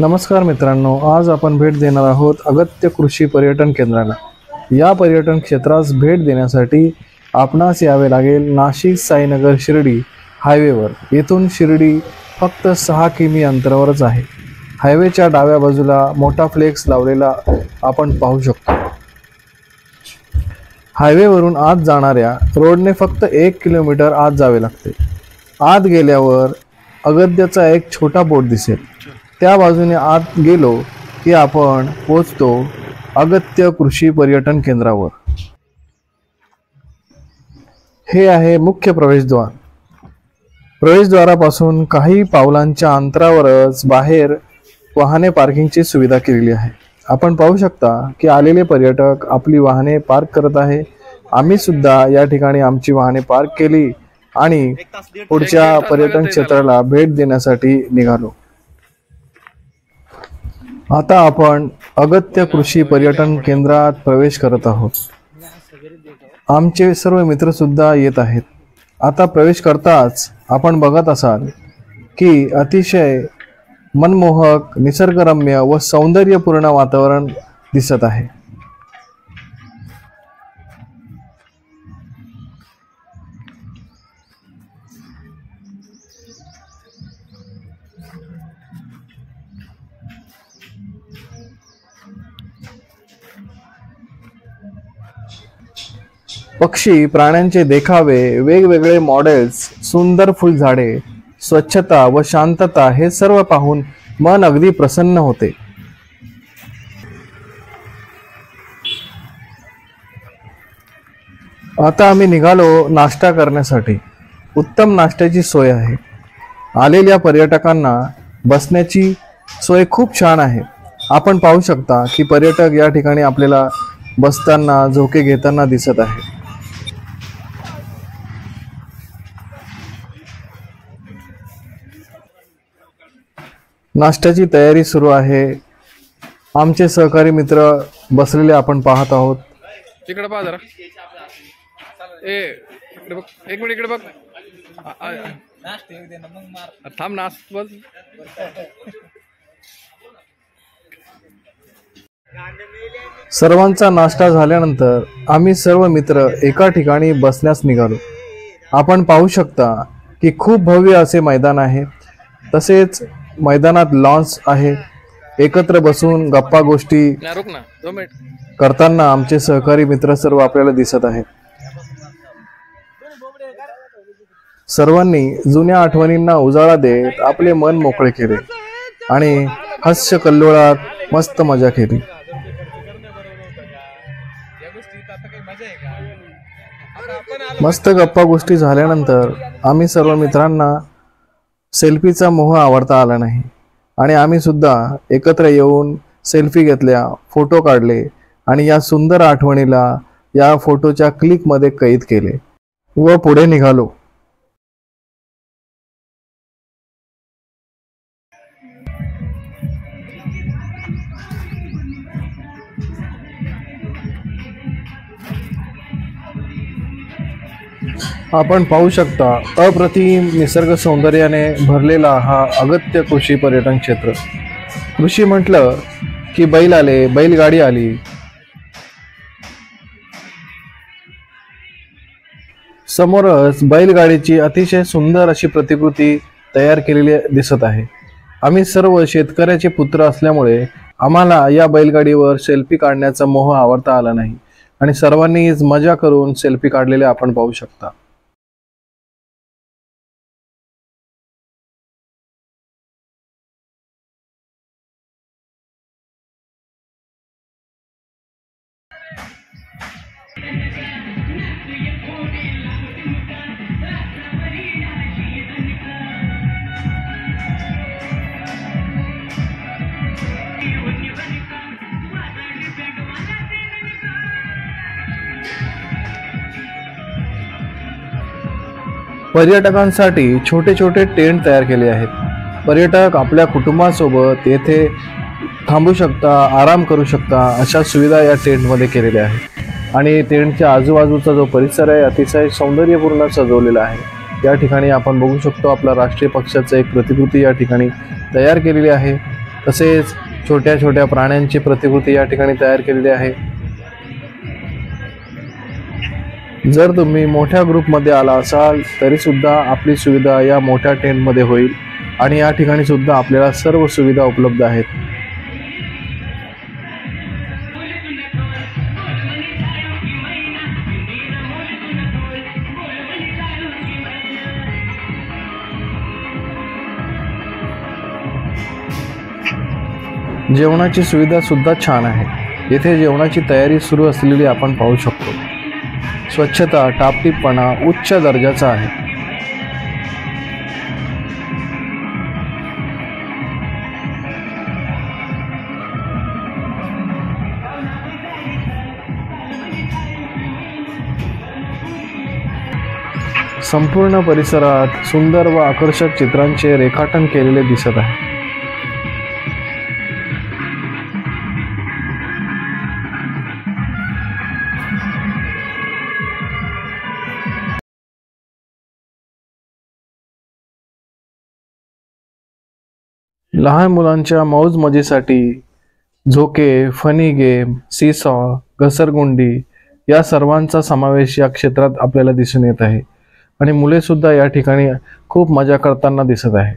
नमस्कार मित्रांनो, आज आपण भेट देणार आहोत अगत्य कृषी पर्यटन केंद्राला। या पर्यटन क्षेत्रास भेट देण्यासाठी आपणास यावे लागेल नाशिक साईनगर शिर्डी हायवेवर। येथून शिर्डी फक्त 6 किमी अंतरावरच आहे। हायवेच्या डाव्या बाजूला मोठा फ्लेक्स लावलेला आपण पाहू शकतो। हायवेवरून आत जाणाऱ्या रोडने फक्त 1 किलोमीटर आत जावे लागते। आत गेल्यावर अगत्याचा एक छोटा बोर्ड दिसेल। त्या बाजूने आत गेलो की आपण पोहोचतो अगत्य कृषी पर्यटन केंद्रावर। हे आहे मुख्य प्रवेशद्वार। प्रवेशद्वारापासून काही पावलांच्या अंतरावरच बाहेर वाहने पार्किंगची सुविधा केलेली आहे। आपण पाहू शकता की आलेले पर्यटक आपली वाहने पार्क करत आहे। आम्ही सुद्धा या ठिकाणी आमची वाहने पार्क केली आणि पुढच्या पर्यटन क्षेत्राला भेट देण्यासाठी निघालो। आता आपण अगत्य कृषी पर्यटन केंद्रात प्रवेश करत आहोत। आमचे सर्व मित्र सुद्धा येत आहेत। आता प्रवेश करताच आपण बघत असाल की अतिशय मनमोहक, निसर्गरम्य व सौंदर्यपूर्ण वातावरण दिसत आहे। पक्षी, प्राण्यांचे देखावे, वेगवेगळे मॉडेल्स, सुंदर फुलझाडे, स्वच्छता व शांतता हे सर्व पाहून मन अगदी प्रसन्न होते। आता आम्ही निघालो नाश्ता करण्यासाठी। उत्तम नाश्त्याची सोय आहे। आलेल्या पर्यटकांना बसण्याची सोय खूप छान आहे। आपण पाहू शकता की पर्यटक या ठिकाणी आपल्याला बसताना, झोके घेताना दिसत आहे। नाश्त्याची तयारी सुरू आहे। आमचे सहकारी मित्र बसलेले आपण पाहत आहोत। इकडे पहा जरा। इकडे बघ, 1 मिनिट इकडे बघ। थांब नाश बस। सर्वांचा नाश्ता झाल्यानंतर आम्ही सर्व मित्र एका ठिकाणी बसण्यास निघालो। आपण पाहू शकता की खूप भव्य असे मैदान आहे। तसेच मैदानात लॉन्स आहे। एकत्र बसून गप्पा गोष्टी करताना आमचे सहकारी मित्र सर्व आपल्याला दिसत आहेत। सर्वांनी जुन्या आठवणींना उजाळा देत आपले मन मोकळे केले आणि हास्य कल्लोळात मस्त मजा केली। मस्त गप्पा गोष्टी झाल्यानंतर आम्ही सर्व मित्रांना सेल्फीचा मोह आवडता आला नाही आणि आम्ही सुद्धा एकत्र येऊन सेल्फी घेतल्या, फोटो काढले आणि या सुंदर आठवणीला या फोटोच्या क्लिकमध्ये कैद केले व पुढे निघालो। आपण पाहू शकता अप्रतिम निसर्ग सौंदर्याने भरलेला हा अगत्य कृषी पर्यटन क्षेत्र। कृषी म्हटलं की बैल आले, बैलगाडी आली। समोरच बैलगाडीची अतिशय सुंदर अशी प्रतिकृती तयार केलेली दिसत आहे। आम्ही सर्व शेतकऱ्याचे पुत्र असल्यामुळे आम्हाला या बैलगाडीवर सेल्फी काढण्याचा मोह आवडता आला नाही आणि सर्वांनीच मजा करून सेल्फी काढलेले आपण पाहू शकता। पर्यटकांसाठी छोटे छोटे टेंट तयार केले आहेत। पर्यटक आपल्या कुटुंबासोबत येथे थांबू शकता, आराम करू शकता अशा सुविधा या टेंटमध्ये केलेल्या आहेत आणि टेंटच्या आजूबाजूचा जो परिसर आहे अतिशय सौंदर्यपूर्ण सजवलेला आहे। या ठिकाणी आपण बघू शकतो आपला राष्ट्रीय पक्षाचा एक प्रतिकृती या ठिकाणी तयार केलेली आहे तसेच छोट्या छोट्या प्राण्यांची प्रतिकृती या ठिकाणी तयार केलेली आहे. जर तुम्ही मोठ्या ग्रुपमध्ये आला असाल तरी सुद्धा आपली सुविधा या मोठ्या टेंटमध्ये होईल आणि या ठिकाणी सुद्धा आपल्याला सर्व सुविधा उपलब्ध आहेत. जेवणाची सुविधा सुद्धा छान आहे. येथे जेवणाची तयारी सुरू असलेली आपण पाहू शकतो. स्वच्छता, टापटीपणा उच्च दर्जाचा आहे. संपूर्ण परिसरात सुंदर व आकर्षक चित्रांचे रेखाटन केलेले दिसत आहे. लहान मुलांच्या मौज मजेसाठी झोके, फनी गेम, सीसॉ, घसरगुंडी या सर्वांचा समावेश या क्षेत्रात आपल्याला दिसून येत आहे आणि मुले सुद्धा या ठिकाणी खूप मजा करताना दिसत आहे.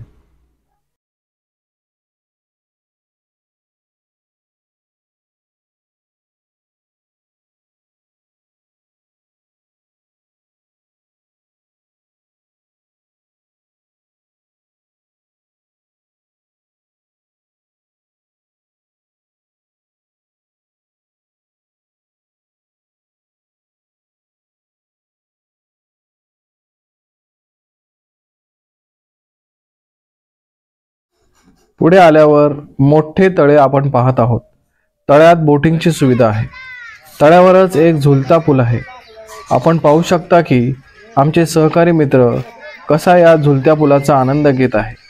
पुढे आल्यावर मोठे तळे आपण पाहत आहोत. तळ्यात बोटिंगची सुविधा आहे. तळ्यावरच एक झुलता पूल आहे. आपण पाहू शकता की आमचे सहकारी मित्र कसा या झुलत्या पुलाचा आनंद घेत आहे.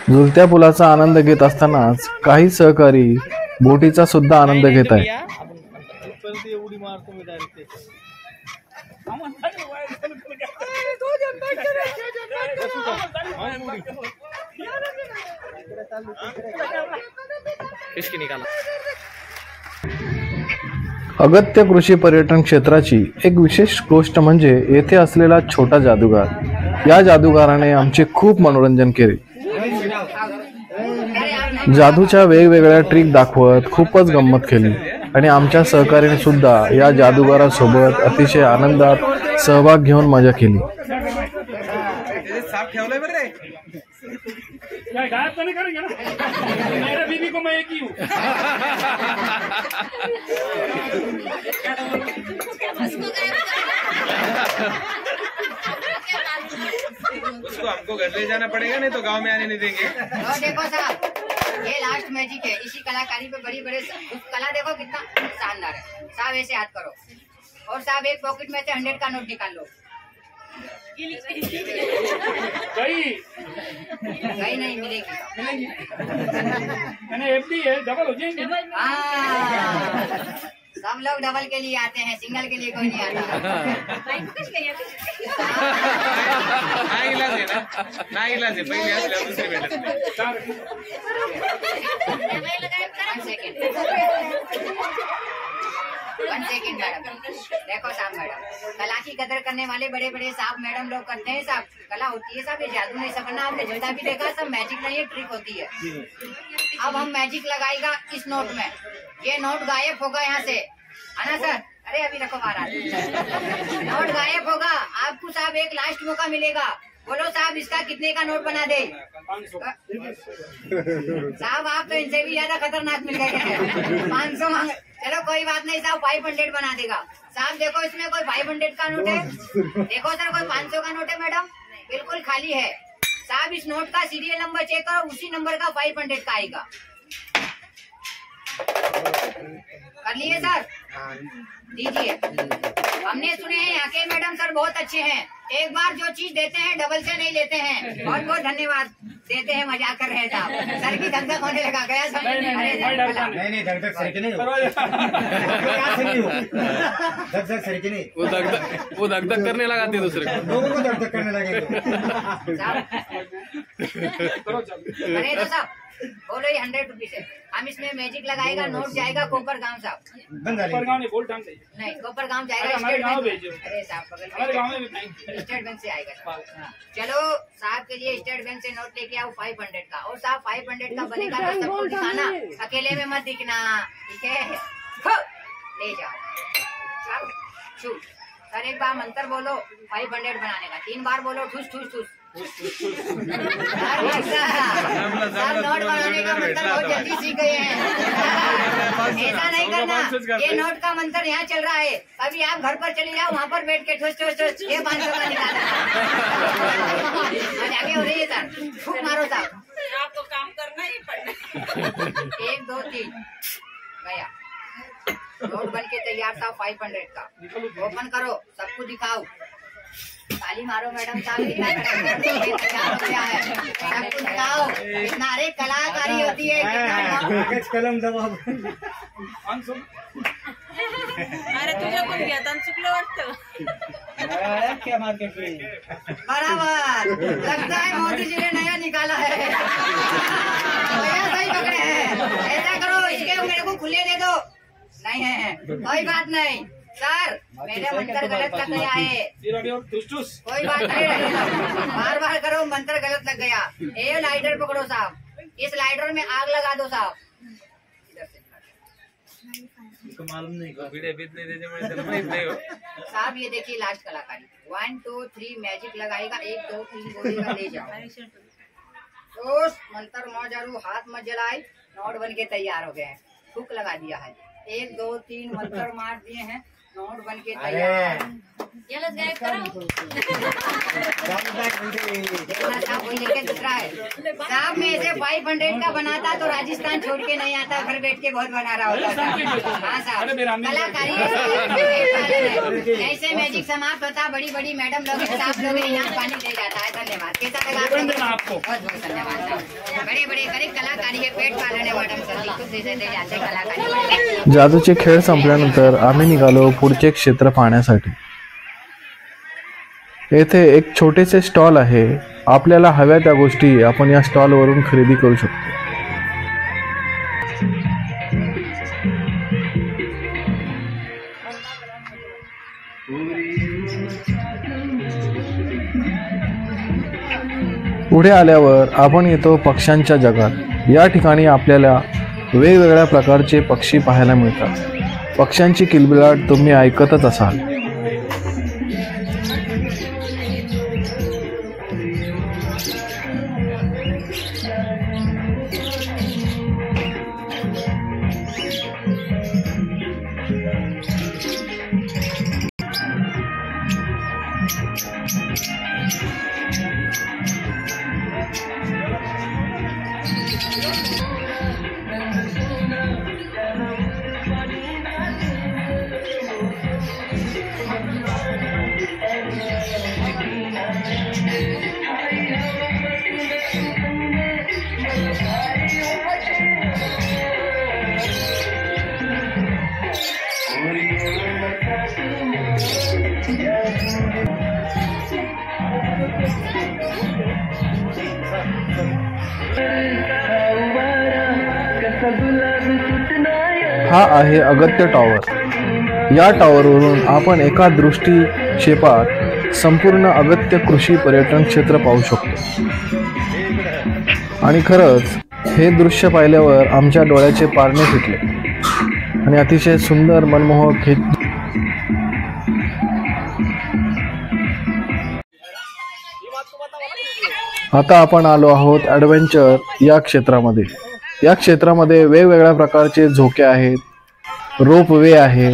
झुलत्या पुलाचा आनंद घेत असतानाच काही सहकारी बोटीचा सुद्धा आनंद घेत आहेत. अगत्य कृषी पर्यटन क्षेत्राची एक विशेष गोष्ट म्हणजे येथे असलेला छोटा जादूगार. या जादूगाराने आमचे खूप मनोरंजन केले. जादूच्या वेगवेगळ्या ट्रिक दाखवत खूपच गंमत केली आणि आमच्या सहकार्याने सुद्धा या जादूगारासोबत अतिशय आनंदात सहभाग घेऊन मजा केली. उसको हमको घर ले जाना पड़ेगा, नहीं तो गांव में आने नहीं देंगे। और देखो साहब, ये लास्ट मैजिक है। इसी कलाकारी पे बड़ी बड़े कला देखो कितना शानदार है। साहब ऐसे हाथ करो और साहब एक पॉकेट में से 100 का नोट निकाल लो। कहीं नहीं मिलेगी। एफडी है, डबल हो जाएंगे। सब लोग डबल के लिए आते हैं, सिंगल के लिए कोई नहीं आता। ना इलाज है पहले असल्या दुसरी भेटत नाही। 1 सेकेंड मैडम, देखो साहब मैडम, कला की कदर करने वाले बड़े बड़े साहब मैडम लोग करते हैं साहब। कला होती है साहब, ये जादू नहीं सकना। आपने जितना भी देखा सब मैजिक नहीं है, ट्रिक होती है। अब हम मैजिक लगाएगा इस नोट में, ये नोट गायब होगा यहाँ से, है ना सर? अरे अभी रखो महाराज, नोट गायब होगा। आपको साहब एक लास्ट मौका मिलेगा। बोलो साहब, इसका कितने का नोट बना दे? 500। साहब आप तो इनसे भी ज्यादा खतरनाक मिल गए। 500 मांग, चलो कोई बात नहीं साहब, 500 बना देगा। साहब देखो इसमें कोई 500 का नोट है, देखो सर कोई 500 का नोट है मैडम, बिल्कुल खाली है। साहब इस नोट का सीरियल नंबर चेक करो, उसी नंबर का 500 का आएगा। कर लिए सर? दीजिए। हमने सुने हैं यहाँ के मैडम सर बहुत अच्छे हैं, एक बार जो चीज देते हैं डबल से नहीं लेते हैं। बहुत बहुत धन्यवाद देते हैं, मजाक कर रहे हैं साहब। सर की धक होने लगा गया सब। नहीं धक सर के नहीं हो। क्या सर हो? धक सर के नहीं। वो धक करने लगाते दूसरे को, लोगों को धक करने लगे। अरे तो साहब बोलो ये 100 रुपीज है। हम इसमें मैजिक लगाएगा, नोट जाएगा कोपर गांव साहब। नहीं बोल ढंग से। नहीं कोपर गांव जाएगा अरे हमारे स्टेट गांव बैंक। भेजो। अरे साहब बगल हमारे गांव में में भी स्टेट बैंक से आएगा साहब। हाँ। चलो साहब के लिए स्टेट बैंक से नोट लेके आओ 500 का। और साहब 500 का बनेगा तो सबको दिखाना, अकेले में मत दिखना, ठीक है? ले जाओ साहब। छू सर एक बार मंत्र बोलो 500 बनाने का, 3 बार बोलो ठुस ठुस ठुस। सर नोट बनाने का मंत्र बहुत जल्दी सीख गए हैं। ऐसा नहीं करना, ये नोट का मंत्र यहाँ चल रहा है। अभी आप घर पर चले जाओ, वहाँ पर बैठ के ठोस ठोस ठोस ये 500 का निकालना। आगे हो रही है सर, फूक मारो साहब। आपको काम करना ही पड़ना। 1 2 3 गया। नोट बन के तैयार था 500 का। ओपन करो, सबको दिखाओ, ताली मारो मैडम साहब। तैयार हो गया है, सबको दिखाओ। कितना अरे कलाकारी होती है, कागज कलम दबाव। अरे तुझे कोण घ्या चुकलं वाटतं। क्या मार्केट में बराबर लगता है मोदी जी ने नया निकाला है। भैया सही पकड़े हैं। ऐसा करो इसके मेरे को खुले दे दो। नहीं है कोई बात नहीं सर, मेरे मंत्र गलत लग गया है। कोई बात नहीं, बार बार करो मंत्र गलत लग गया। ये लाइटर पकड़ो साहब, इस लाइटर में आग लगा दो साहब। मालूम नहीं माहित नहीं हो साहब ये देखिए लास्ट कलाकारी। 1 2 3 मैजिक लगाएगा, 1 2 3 बोलेगा, ले जाओ। तो मंत्र मौ जरूर, हाथ मत जलाए। नोट बन के तैयार हो गए हैं, फूक लगा दिया है। 1 2 3 मंत्र मार दिए हैं, नोट बन के तैयार। यालाच गायब करा। देखना साहब वही लेके दूसरा है साहब। में ऐसे 500 का बनाता तो राजस्थान छोड़ के नहीं आता, घर बैठ के बहुत बना रहा होता था। हाँ साहब कलाकारी है। ऐसे मैजिक समाप्त होता, बड़ी बड़ी मैडम लोग स्टाफ लोग इनाम पानी दे जाता है। धन्यवाद। कैसा लगा आपको? बहुत बहुत धन्यवाद साहब। बड़े बड़े करे कलाकारी है, पेट पालने मैडम सर दे जाते कलाकारी। जादूचे खेळ संपल्यानंतर आम्ही निघालो पुढचे क्षेत्र पाहण्यासाठी। येथे एक छोटेसे स्टॉल आहे, आपल्याला हव्या त्या गोष्टी आपण या स्टॉल वरून खरेदी करू शकतो। पुढे आल्यावर आपण येतो पक्ष्यांच्या जगात। या ठिकाणी आपल्याला वेगवेगळ्या प्रकारचे पक्षी पाहायला मिळतात। पक्ष्यांची किलबिलाट तुम्ही ऐकतच असाल। हा आहे अगत्य टॉवर। या टॉवरवरून आपण एका दृष्टिक्षेपात संपूर्ण अगत्य कृषी पर्यटन क्षेत्र पाहू शकतो। आणि खरंच हे दृश्य पाहिल्यावर आमच्या डोळ्याचे पारणे फिटले आणि अतिशय सुंदर मनमोहक हे। आता आपण आलो आहोत ॲडव्हेंचर या क्षेत्रामध्ये। या क्षेत्रामध्ये वेगवेगळ्या प्रकारचे झोके आहेत, रोप वे आहे।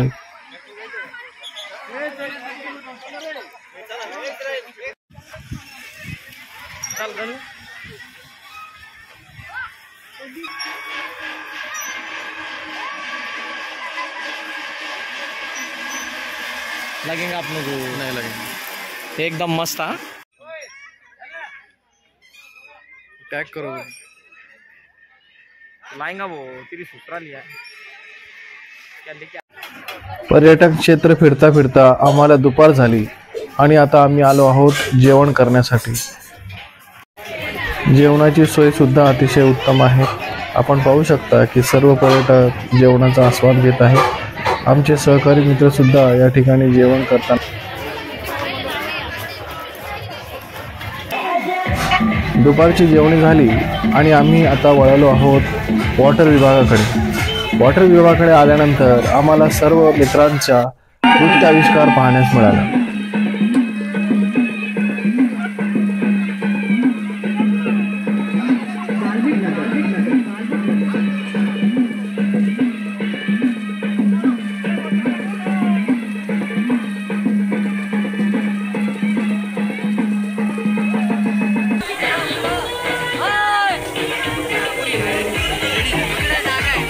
लगेगा अपने को, नहीं लगेगा। एकदम मस्त। हाँ पैक करो। लाएंगा वो, तेरी ससुरा लिया है क्या लेके। पर्यटन क्षेत्र फिरता फिरता आम्हाला दुपार झाली आणि आता आम्ही आलो आहोत जेवण करण्यासाठी। जेवणाची सोय सुद्धा अतिशय उत्तम आहे। आपण पाहू शकता की सर्व पर्यटक जेवणाचा आस्वाद घेत आहेत। आमचे सहकारी मित्र सुद्धा या ठिकाणी जेवण करतात। दुपारची जेवणी झाली आणि आम्ही आता वळालो आहोत वॉटर विभागाकडे। वॉटर विभागाकडे आल्यानंतर आम्हाला सर्व मित्रांचा नृत्य आविष्कार पाहण्यास मिळाला।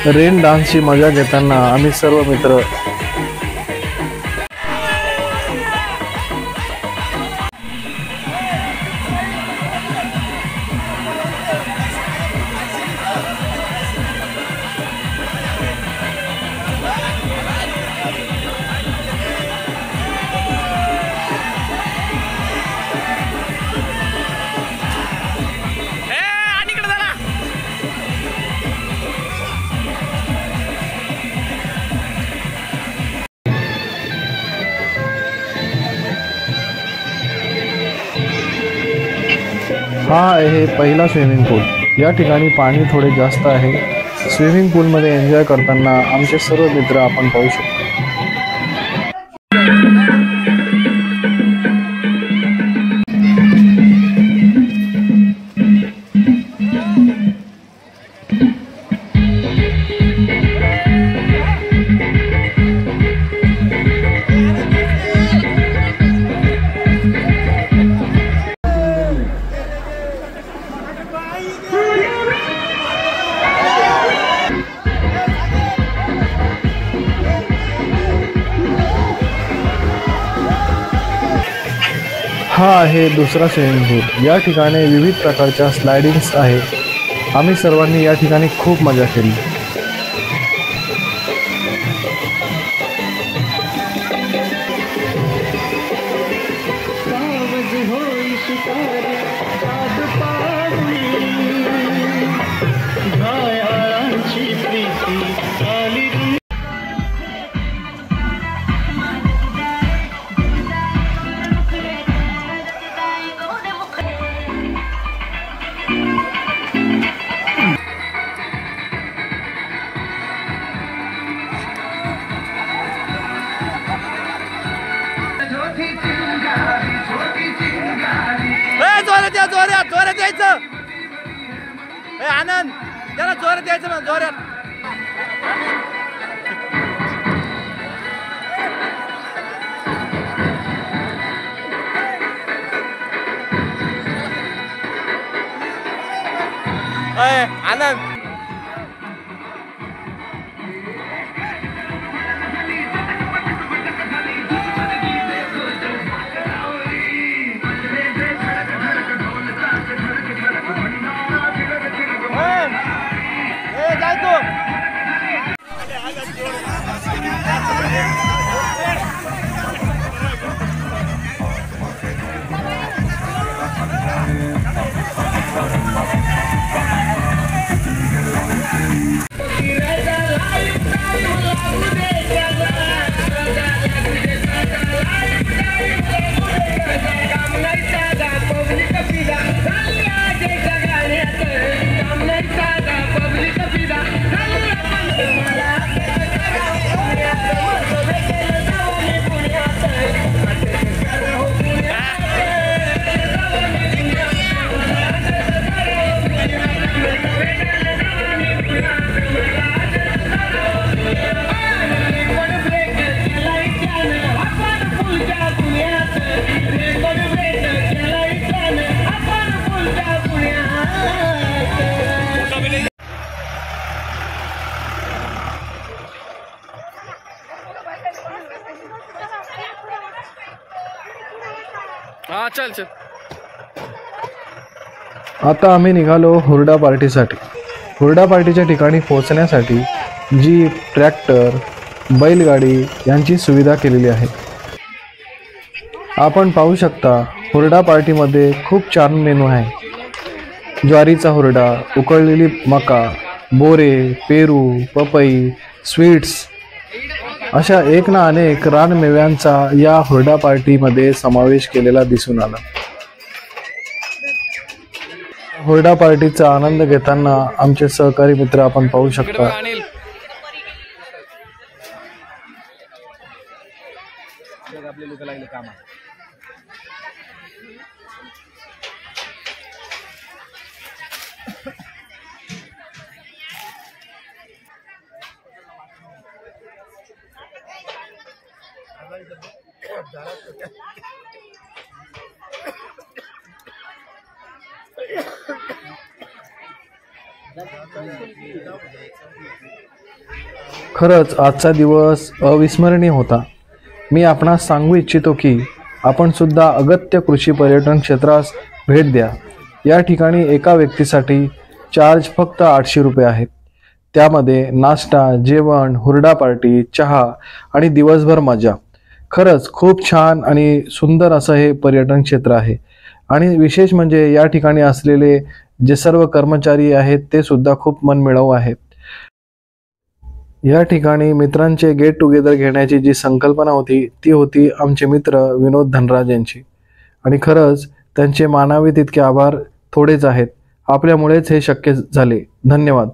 रेन डान्सची मजा घेताना आम्ही सर्व मित्र हा आहे पहिला स्विमिंग पूल। या ठिकाणी पाणी थोडे जास्त आहे। स्विमिंग पूलमध्ये एन्जॉय करताना आमचे सर्व मित्र आपण पाहू शकतो। हा आहे दुसरा स्विमिंग पूल। या ठिकाणी विविध प्रकारच्या स्लायडिंग्स आहेत। आम्ही सर्वांनी या ठिकाणी खूप मजा केली। जोरात यायचं। आनंद त्याला जोरात यायचं ना, जोरात। आनंद चल चल. आता आम्ही निघालो हुरडा पार्टीसाठी. हुरडा पार्टीच्या ठिकाणी पोहोचण्यासाठी जीप, ट्रॅक्टर, बैलगाडी यांची सुविधा केलेली आहे. आपण पाहू शकता हुरडा पार्टीमध्ये खूप छान मेनू आहे. ज्वारीचा हुरडा, उकळलेली मका, बोरे, पेरू, पपई, स्वीट्स अशा एक ना अनेक रानमेव्यांचा या हुरडा पार्टीमध्ये समावेश केलेला दिसून आला. हुरडा पार्टीचा आनंद घेताना आमचे सहकारी मित्र आपण पाहू शकता. अनिल आपले लोक लागले कामात. खरंच आजचा दिवस अविस्मरणीय होता. मी आपणास सांगू इच्छितो की आपण सुद्धा अगत्य कृषी पर्यटन क्षेत्रास भेट द्या. या ठिकाणी एका व्यक्तीसाठी चार्ज फक्त 800 रुपये आहेत. त्यामध्ये नाश्ता, जेवण, हुरडा पार्टी, चहा आणि दिवसभर मजा. खरंच खूप छान आणि सुंदर असं हे पर्यटन क्षेत्र आहे. आणि विशेष म्हणजे या ठिकाणी असलेले जे सर्व कर्मचारी आहेत ते सुद्धा खूप मनमिळावू आहेत. या ठिकाणी मित्रांचे गेट टुगेदर घेण्याची जी संकल्पना होती ती होती आमचे मित्र विनोद धनराज यांची. आणि खरंच त्यांचे मानावे तितके आभार थोडेच आहेत. आपल्यामुळेच हे शक्य झाले. धन्यवाद.